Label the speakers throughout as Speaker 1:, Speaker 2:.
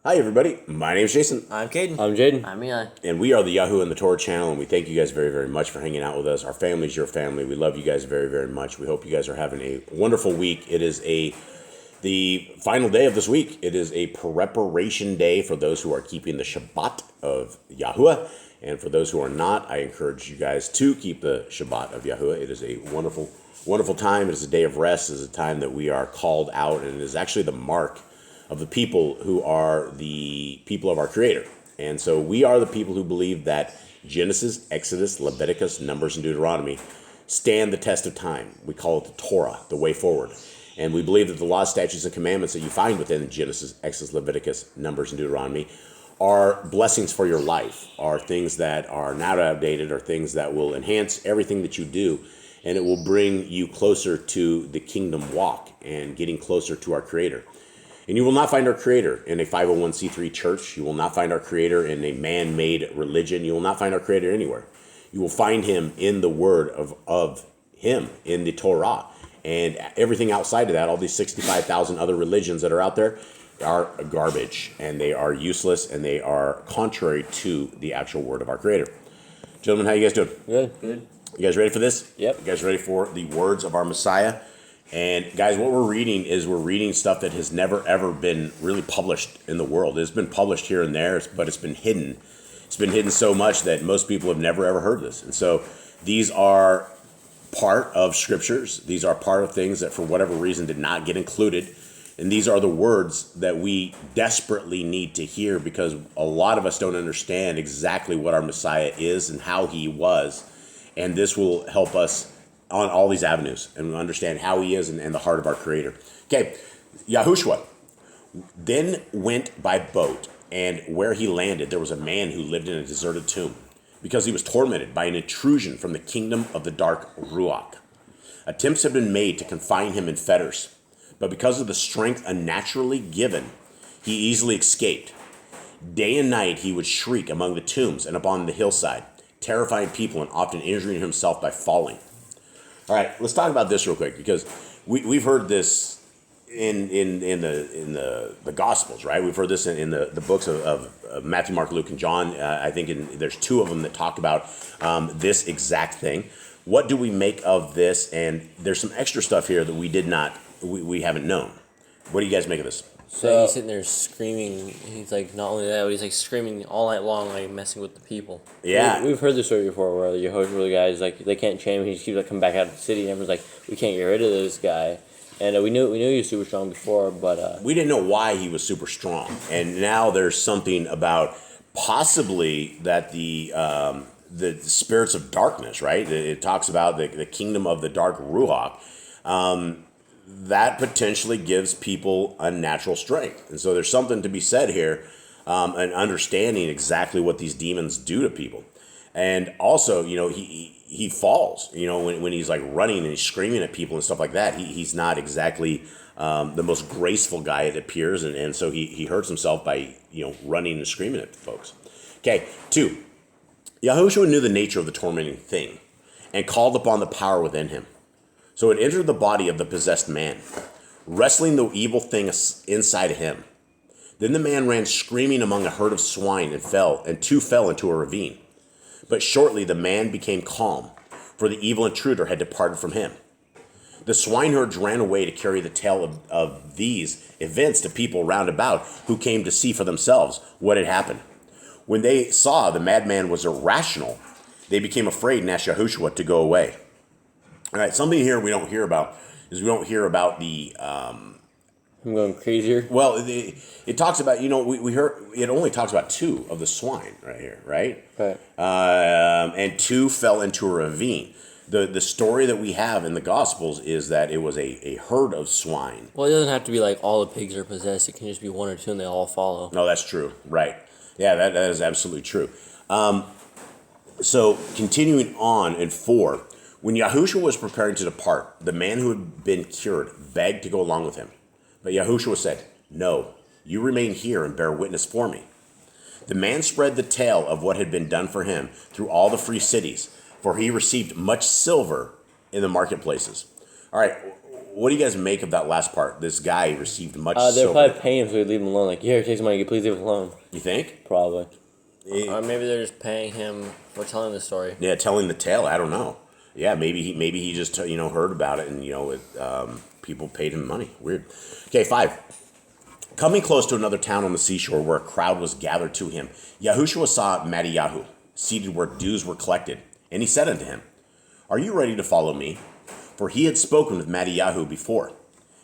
Speaker 1: Hi, everybody. My name is Jason.
Speaker 2: I'm Caden.
Speaker 3: I'm Jaden.
Speaker 2: I'm Eli.
Speaker 1: And we are the YHWH and the Torah channel, and we thank you guys very, very much for hanging out with us. Our family is your family. We love you guys very, very much. We hope you guys are having a wonderful week. It is the final day of this week. It is a preparation day for those who are keeping the Shabbat of YHWH. And for those who are not, I encourage you guys to keep the Shabbat of YHWH. It is a wonderful, wonderful time. It is a day of rest. It is a time that we are called out, and it is actually the mark of the people who are the people of our Creator. And so we are the people who believe that Genesis, Exodus, Leviticus, Numbers, and Deuteronomy stand the test of time. We call it the Torah, the way forward. And we believe that the laws, statutes, and commandments that you find within Genesis, Exodus, Leviticus, Numbers, and Deuteronomy are blessings for your life, are things that are not outdated, are things that will enhance everything that you do, and it will bring you closer to the kingdom walk and getting closer to our Creator. And you will not find our Creator in a 501c3 church. You will not find our Creator in a man-made religion. You will not find our Creator anywhere. You will find Him in the Word of Him, in the Torah. And everything outside of that, all these 65,000 other religions that are out there, are garbage. And they are useless, and they are contrary to the actual Word of our Creator. Gentlemen, how you guys doing?
Speaker 3: Good.
Speaker 1: You guys ready for this?
Speaker 3: Yep.
Speaker 1: You guys ready for the words of our Messiah? And guys, what we're reading stuff that has never ever been really published in the world. It's been published here and there, but it's been hidden. It's been hidden so much that most people have never ever heard this. And so these are part of scriptures. These are part of things that for whatever reason did not get included. And these are the words that we desperately need to hear, because a lot of us don't understand exactly what our Messiah is and how he was. And this will help us on all these avenues and understand how he is and the heart of our Creator. Okay, YHWH then went by boat, and where he landed, there was a man who lived in a deserted tomb, because he was tormented by an intrusion from the kingdom of the dark Ruach. Attempts had been made to confine him in fetters, but because of the strength unnaturally given, he easily escaped. Day and night he would shriek among the tombs and upon the hillside, terrifying people and often injuring himself by falling. All right, let's talk about this real quick, because we've heard this in the Gospels, right? We've heard this in the books of Matthew, Mark, Luke, and John. I think there's two of them that talk about this exact thing. What do we make of this? And there's some extra stuff here that we haven't known. What do you guys make of this?
Speaker 3: So he's sitting there screaming. He's like, not only that, but he's like screaming all night long, like messing with the people.
Speaker 1: Yeah.
Speaker 3: We've heard this story before where the YHWH guys, like, they can't chain him. He just keeps like coming back out of the city, and everyone's like, we can't get rid of this guy. And we knew he was super strong before, but
Speaker 1: we didn't know why he was super strong. And now there's something about possibly that the spirits of darkness, right? It talks about the kingdom of the dark Ruach. That potentially gives people unnatural strength. And so there's something to be said here, and understanding exactly what these demons do to people. And also, he falls, when he's like running and he's screaming at people and stuff like that. He's not exactly the most graceful guy, it appears. And so he hurts himself by, running and screaming at folks. Okay, 2, YHWH knew the nature of the tormenting thing and called upon the power within him. So it entered the body of the possessed man, wrestling the evil thing inside of him. Then the man ran screaming among a herd of swine and two fell into a ravine. But shortly the man became calm, for the evil intruder had departed from him. The swineherds ran away to carry the tale of these events to people round about, who came to see for themselves what had happened. When they saw the madman was irrational, they became afraid and asked YHWH to go away. All right, something here we don't hear about is we don't hear about the...
Speaker 3: I'm going crazier.
Speaker 1: Well, it talks about, we heard, it only talks about 2 of the swine right here, right?
Speaker 3: Right.
Speaker 1: And 2 fell into a ravine. The story that we have in the Gospels is that it was a herd of swine.
Speaker 3: Well, it doesn't have to be like all the pigs are possessed. It can just be 1 or 2 and they all follow.
Speaker 1: No, that's true. Right. Yeah, that is absolutely true. So continuing on in 4, when YHWH was preparing to depart, the man who had been cured begged to go along with him. But YHWH said, "No, you remain here and bear witness for me." The man spread the tale of what had been done for him through all the free cities, for he received much silver in the marketplaces. All right, what do you guys make of that last part? This guy received much
Speaker 3: They're
Speaker 1: silver.
Speaker 3: probably paying him so he'd leave him alone. Like, here, take some money, please leave him alone.
Speaker 1: You think?
Speaker 3: Probably.
Speaker 2: Or maybe they're just paying him for telling the story.
Speaker 1: Yeah, telling the tale. I don't know. Yeah, maybe he just heard about it and people paid him money. Weird. Okay, 5. Coming close to another town on the seashore where a crowd was gathered to him, Yahushua saw Mattiyahu seated where dues were collected, and he said unto him, "Are you ready to follow me?" For he had spoken with Mattiyahu before.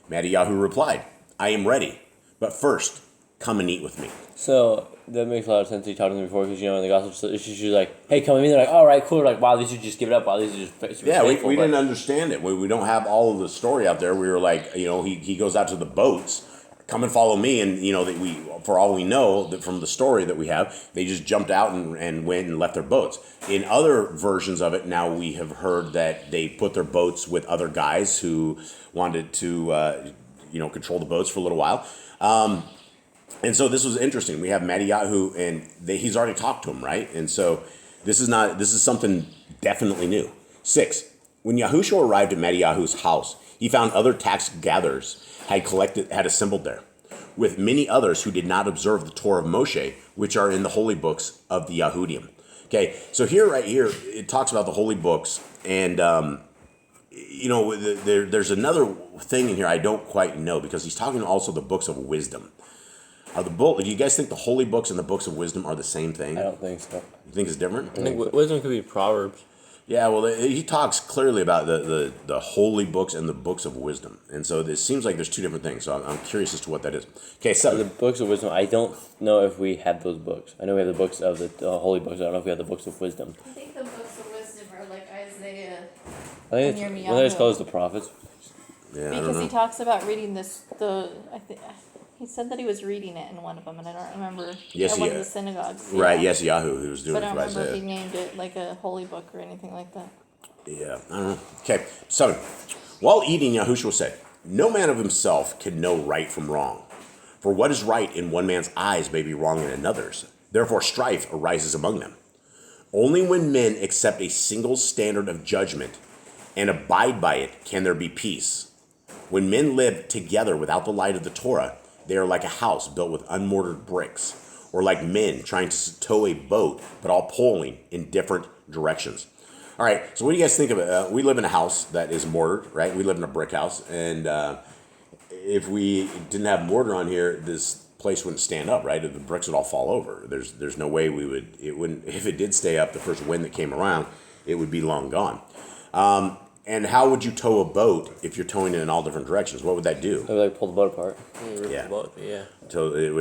Speaker 1: Mattiyahu replied, "I am ready, but first come and eat with me."
Speaker 3: So that makes a lot of sense. He talked to them before because in the gospel, she's like, "Hey, come with me." They're like, "All right, cool." They're like, "Wow, these should just give it up. Wow, these are just
Speaker 1: Yeah,
Speaker 3: faithful."
Speaker 1: we didn't understand it. We don't have all of the story out there. We were like, he goes out to the boats, come and follow me, and that we, for all we know, that from the story that we have, they just jumped out and went and left their boats. In other versions of it, now we have heard that they put their boats with other guys who wanted to, control the boats for a little while. And so this was interesting. We have Mattiyahu, and he's already talked to him, right? And so this is something definitely new. 6. When Yahushua arrived at Mattiyahu's house, he found other tax gatherers had assembled there, with many others who did not observe the Torah of Moshe, which are in the holy books of the Yahudim. Okay, so right here, it talks about the holy books, and there's another thing in here I don't quite know, because he's talking also the books of wisdom. Do you guys think the holy books and the books of wisdom are the same thing?
Speaker 3: I don't think so.
Speaker 1: You think it's different?
Speaker 2: I think wisdom could be Proverbs.
Speaker 1: Yeah, well, he talks clearly about the holy books and the books of wisdom. And so it seems like there's two different things. So I'm curious as to what that is. Okay, so
Speaker 3: The books of wisdom, I don't know if we have those books. I know we have the books of the holy books. I don't know if we have the books of wisdom.
Speaker 4: I think the books of wisdom are like Isaiah.
Speaker 3: I think it's called the prophets.
Speaker 1: yeah, I don't
Speaker 4: Because
Speaker 1: know.
Speaker 4: he talks about reading he said that he was reading it in one of them, and I don't remember.
Speaker 1: Yes,
Speaker 4: at one of
Speaker 1: yeah.
Speaker 4: the synagogues.
Speaker 1: Right,
Speaker 4: yeah.
Speaker 1: yes, Yahoo, who was doing
Speaker 4: But
Speaker 1: it
Speaker 4: I
Speaker 1: for
Speaker 4: don't remember if
Speaker 1: Isaiah.
Speaker 4: he named it like a holy book or anything like that.
Speaker 1: Yeah, I don't know. Okay, 7. While eating, Yahushua said, "No man of himself can know right from wrong. For what is right in one man's eyes may be wrong in another's. Therefore strife arises among them. Only when men accept a single standard of judgment and abide by it can there be peace. When men live together without the light of the Torah, they are like a house built with unmortared bricks, or like men trying to tow a boat, but all pulling in different directions." All right, so what do you guys think of it? We live in a house that is mortared, right? We live in a brick house, and if we didn't have mortar on here, this place wouldn't stand up, right? The bricks would all fall over. There's no way it wouldn't. If it did stay up, the first wind that came around, it would be long gone. And how would you tow a boat if you're towing it in all different directions? What would that do?
Speaker 3: They would like pull the boat apart.
Speaker 1: Yeah.
Speaker 2: Yeah.
Speaker 1: So it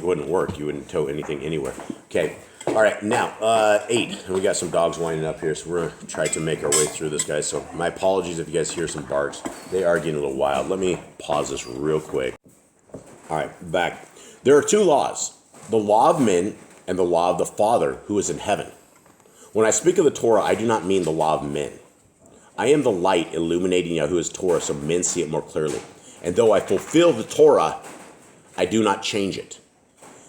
Speaker 1: wouldn't work. You wouldn't tow anything anywhere. Okay. All right. Now 8, and we got some dogs lining up here, so we're gonna try to make our way through this, guys. So my apologies if you guys hear some barks. They are getting a little wild. Let me pause this real quick. All right, back. There are 2 laws: the law of men and the law of the Father who is in heaven. When I speak of the Torah, I do not mean the law of men. I am the light illuminating Yahuwah's Torah so men see it more clearly. And though I fulfill the Torah, I do not change it.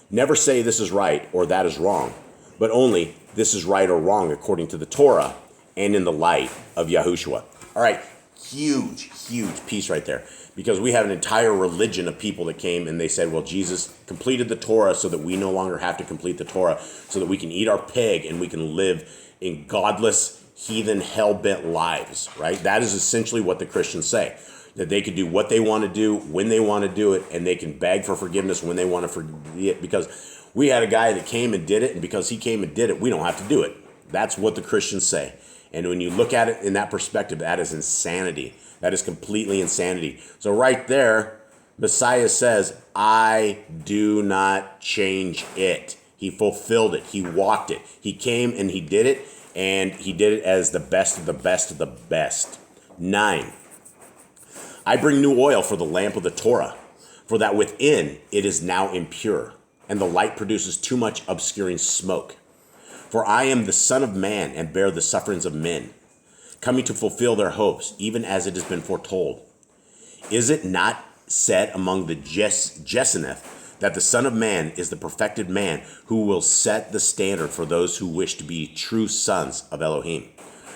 Speaker 1: Never say this is right or that is wrong, but only this is right or wrong according to the Torah and in the light of Yahushua. All right, huge piece right there. Because we have an entire religion of people that came and they said, well, Jesus completed the Torah so that we no longer have to complete the Torah, so that we can eat our pig and we can live in godless, heathen, hell-bent lives, right? That is essentially what the Christians say. That they can do what they want to do, when they want to do it, and they can beg for forgiveness when they want to forgive it. Because we had a guy that came and did it, and because he came and did it, we don't have to do it. That's what the Christians say. And when you look at it in that perspective, that is insanity. That is completely insanity. So right there, Messiah says, I do not change it. He fulfilled it. He walked it. He came and he did it, and he did it as the best of the best of the best. 9. I bring new oil for the lamp of the Torah, for that within it is now impure, and the light produces too much obscuring smoke. For I am the Son of Man, and bear the sufferings of men, coming to fulfill their hopes, even as it has been foretold. Is it not said among the Jesseneth that the Son of Man is the perfected man who will set the standard for those who wish to be true sons of Elohim?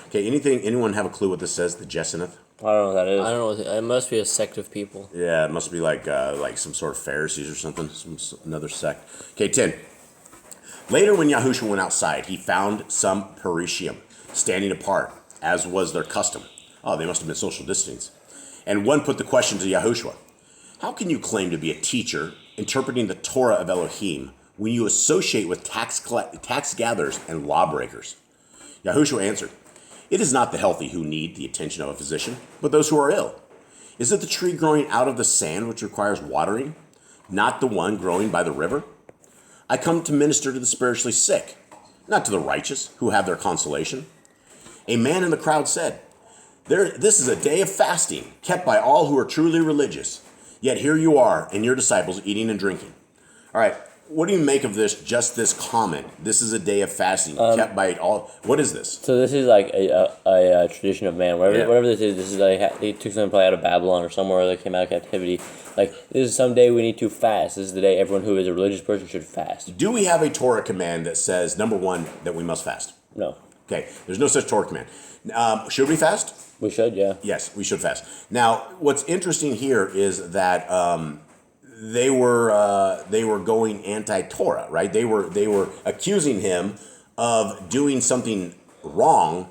Speaker 1: Okay, anyone have a clue what this says, the Jesseneth?
Speaker 3: I don't know what that is.
Speaker 2: I don't know. It must be a sect of people.
Speaker 1: Yeah, it must be like some sort of Pharisees or something, another sect. Okay, 10. Later, when Yahushua went outside, he found some Parishim standing apart, as was their custom. Oh, they must have been social distancing. And one put the question to Yahushua, how can you claim to be a teacher interpreting the Torah of Elohim when you associate with tax gatherers and lawbreakers? Yahushua answered, it is not the healthy who need the attention of a physician, but those who are ill. Is it the tree growing out of the sand which requires watering, not the one growing by the river? I come to minister to the spiritually sick, not to the righteous who have their consolation. A man in the crowd said, this is a day of fasting, kept by all who are truly religious. Yet here you are and your disciples eating and drinking. All right, what do you make of this comment? This is a day of fasting, kept by all. What is this?
Speaker 3: So this is like a tradition of man. Whatever this is like they took something probably out of Babylon or somewhere that came out of captivity. Like, this is some day we need to fast. This is the day everyone who is a religious person should fast.
Speaker 1: Do we have a Torah command that says, number one, that we must fast?
Speaker 3: No.
Speaker 1: Okay, there's no such Torah command. Should we fast?
Speaker 3: We should, yeah.
Speaker 1: Yes, we should fast. Now, what's interesting here is that they were going anti-Torah, right? They were accusing him of doing something wrong,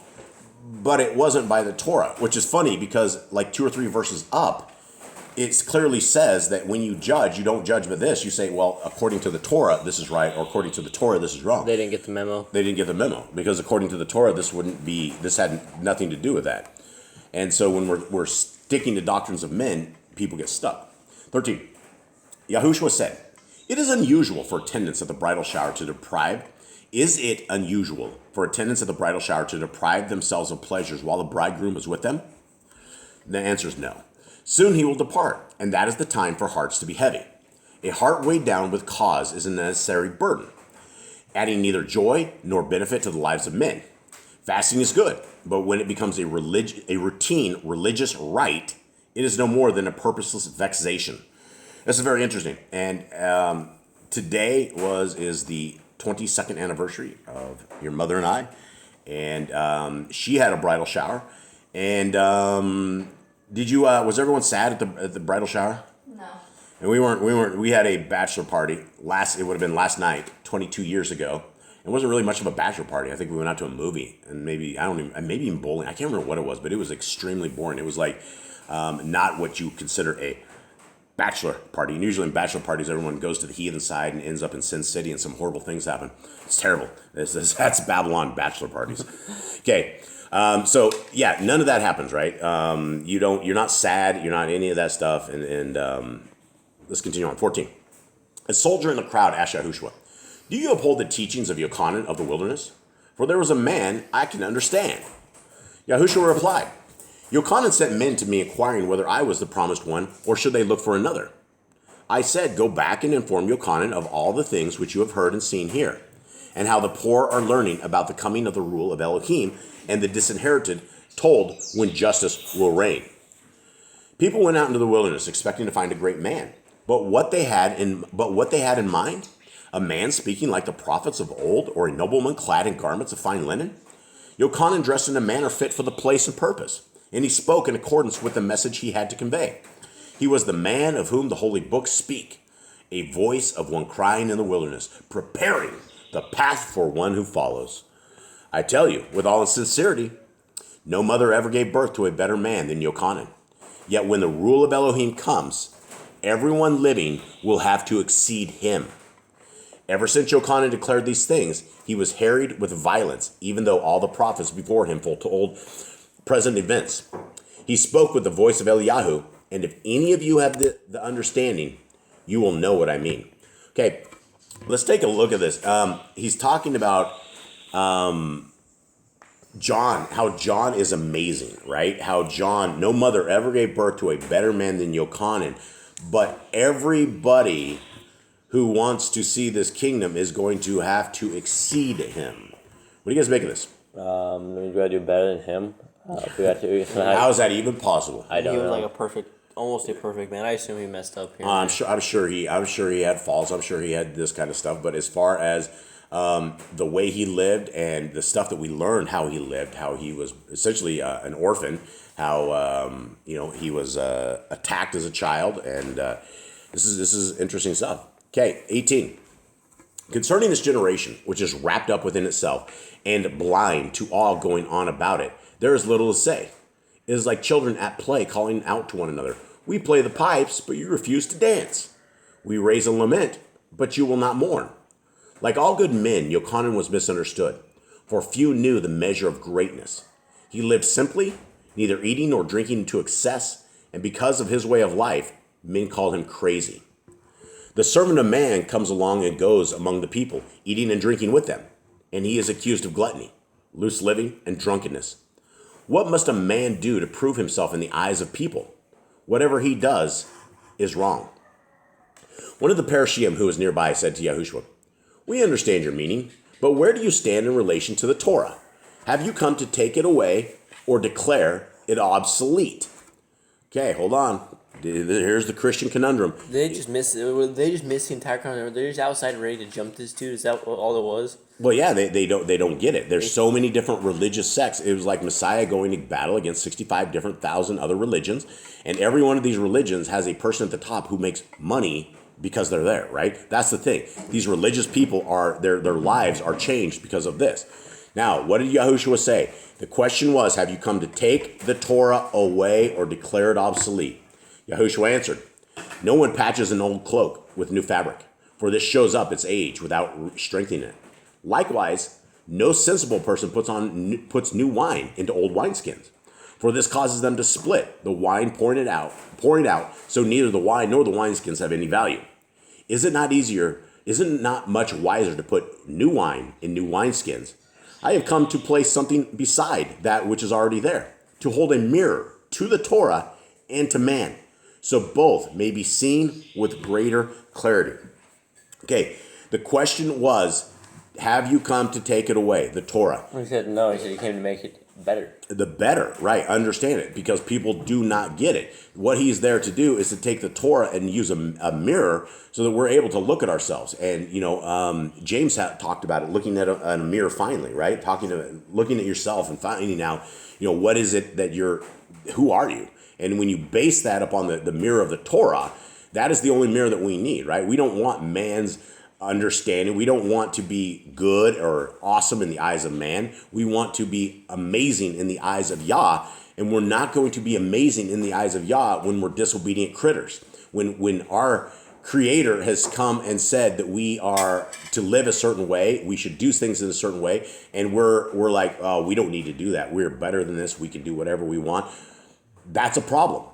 Speaker 1: but it wasn't by the Torah, which is funny because like 2 or 3 verses up, it clearly says that when you judge, you don't judge by this. You say, well, according to the Torah, this is right, or according to the Torah, this is wrong.
Speaker 2: They didn't get the memo.
Speaker 1: They didn't get the memo because according to the Torah, this had nothing to do with that. And so when we're sticking to doctrines of men, people get stuck. 13. Yahushua said, it is unusual for attendants at the bridal shower to deprive. Is it unusual for attendants at the bridal shower to deprive themselves of pleasures while the bridegroom is with them? The answer is no. Soon he will depart, and that is the time for hearts to be heavy. A heart weighed down with cause is a necessary burden, adding neither joy nor benefit to the lives of men. Fasting is good, but when it becomes a routine religious rite, it is no more than a purposeless vexation. This is very interesting. And today is the 22nd anniversary of your mother and I, and she had a bridal shower. And did you? Was everyone sad at the bridal shower?
Speaker 4: No.
Speaker 1: And we weren't. We had a bachelor party it would have been last night, 22 years ago. It wasn't really much of a bachelor party. I think we went out to a movie and maybe even bowling. I can't remember what it was, but it was extremely boring. It was like not what you consider a bachelor party. And usually in bachelor parties, everyone goes to the heathen side and ends up in Sin City, and some horrible things happen. It's terrible. That's Babylon bachelor parties. Okay. So yeah, none of that happens, right? You're not sad. You're not any of that stuff. And let's continue on. 14. A soldier in the crowd asked Yahushua, do you uphold the teachings of Yochanan of the wilderness? For there was a man I can understand. Yahushua replied, Yochanan sent men to me inquiring whether I was the promised one, or should they look for another? I said, go back and inform Yochanan of all the things which you have heard and seen here, and how the poor are learning about the coming of the rule of Elohim, and the disinherited told when justice will reign. People went out into the wilderness expecting to find a great man, but what they had in mind, a man speaking like the prophets of old, or a nobleman clad in garments of fine linen? Yochanan dressed in a manner fit for the place and purpose, and he spoke in accordance with the message he had to convey. He was the man of whom the holy books speak, a voice of one crying in the wilderness, preparing the path for one who follows. I tell you, with all sincerity, no mother ever gave birth to a better man than Yochanan. Yet when the rule of Elohim comes, everyone living will have to exceed him. Ever since Yochanan declared these things, he was harried with violence, even though all the prophets before him foretold present events. He spoke with the voice of Eliyahu, and if any of you have the understanding, you will know what I mean. Okay, let's take a look at this. He's talking about John, how John is amazing, right? How John, no mother ever gave birth to a better man than Yochanan, but everybody who wants to see this kingdom is going to have to exceed him. What do you guys make of this?
Speaker 3: We gotta do better than him.
Speaker 1: How is that even possible?
Speaker 3: I don't
Speaker 2: He was
Speaker 3: know.
Speaker 2: like almost a perfect man. I assume he messed up here.
Speaker 1: I'm sure he had faults. I'm sure he had this kind of stuff. But as far as the way he lived and the stuff that we learned how he lived, how he was essentially an orphan, how he was attacked as a child, and this is interesting stuff. Okay, 18. Concerning this generation, which is wrapped up within itself and blind to all going on about it, there is little to say. It is like children at play calling out to one another. We play the pipes, but you refuse to dance. We raise a lament, but you will not mourn. Like all good men, Yochanan was misunderstood, for few knew the measure of greatness. He lived simply, neither eating nor drinking to excess, and because of his way of life, men called him crazy. The servant of man comes along and goes among the people, eating and drinking with them, and he is accused of gluttony, loose living, and drunkenness. What must a man do to prove himself in the eyes of people? Whatever he does is wrong. One of the Parashim who was nearby said to YHWH, we understand your meaning, but where do you stand in relation to the Torah? Have you come to take it away or declare it obsolete? Okay, hold on. Here's the Christian conundrum.
Speaker 2: They just missed the entire conundrum. They're just outside ready to jump this dude. Is that all it was?
Speaker 1: Well, yeah, they don't get it. There's so many different religious sects. It was like Messiah going to battle against 65,000 other religions, and every one of these religions has a person at the top who makes money because they're there, right? That's the thing. These religious people are their lives are changed because of this. Now, what did YHWH say? The question was, have you come to take the Torah away or declare it obsolete? YHWH answered, no one patches an old cloak with new fabric, for this shows up its age without strengthening it. Likewise, no sensible person puts new wine into old wineskins, for this causes them to split, the wine pouring it out, so neither the wine nor the wineskins have any value. Is it not much wiser to put new wine in new wineskins? I have come to place something beside that which is already there, to hold a mirror to the Torah and to man, so both may be seen with greater clarity. Okay, the question was, have you come to take it away, the Torah?
Speaker 3: He said no, he said he came to make it better.
Speaker 1: The better, right, understand it, because people do not get it. What he's there to do is to take the Torah and use a mirror so that we're able to look at ourselves. And, James talked about it, looking at a mirror finally, right? Looking at yourself and finding out, what is it that who are you? And when you base that upon the mirror of the Torah, that is the only mirror that we need, right? We don't want man's understanding. We don't want to be good or awesome in the eyes of man. We want to be amazing in the eyes of Yah, and we're not going to be amazing in the eyes of Yah when we're disobedient critters. When our Creator has come and said that we are to live a certain way, we should do things in a certain way, and we're like, oh, we don't need to do that. We're better than this. We can do whatever we want. That's a problem.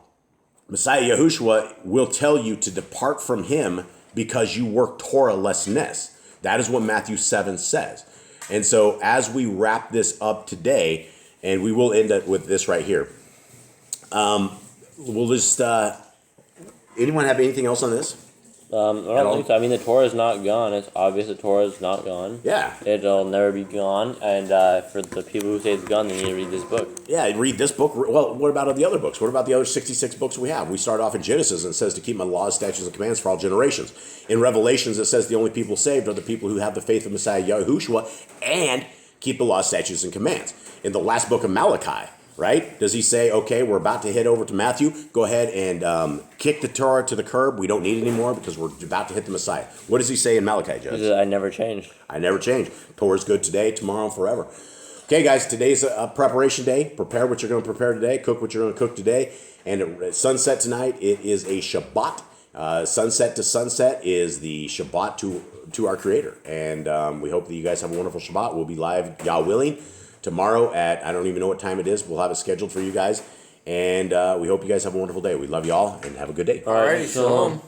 Speaker 1: Messiah YHWH will tell you to depart from him because you work Torah-lessness. That is what Matthew 7 says. And so as we wrap this up today, and we will end up with this right here, we'll just, anyone have anything else on this?
Speaker 3: I don't think so. I mean, the Torah is not gone. It's obvious the Torah is not gone.
Speaker 1: Yeah.
Speaker 3: It'll never be gone. And for the people who say it's gone, they need to read this book.
Speaker 1: Yeah, read this book. Well, what about the other books? What about the other 66 books we have? We start off in Genesis and it says to keep my laws, statutes, and commands for all generations. In Revelations, it says the only people saved are the people who have the faith of Messiah YHWH and keep the laws, statutes, and commands. In the last book of Malachi, right? Does he say, okay, we're about to head over to Matthew. Go ahead and kick the Torah to the curb. We don't need it anymore because we're about to hit the Messiah. What does he say in Malachi, Judge?
Speaker 3: He says, I never changed.
Speaker 1: I never change. Torah's good today, tomorrow, and forever. Okay, guys, today's a preparation day. Prepare what you're going to prepare today. Cook what you're going to cook today. And at sunset tonight, it is a Shabbat. Sunset to sunset is the Shabbat to our Creator. And we hope that you guys have a wonderful Shabbat. We'll be live, Yah willing, tomorrow at, I don't even know what time it is. We'll have it scheduled for you guys. And we hope you guys have a wonderful day. We love y'all and have a good day.
Speaker 2: All right, Shalom.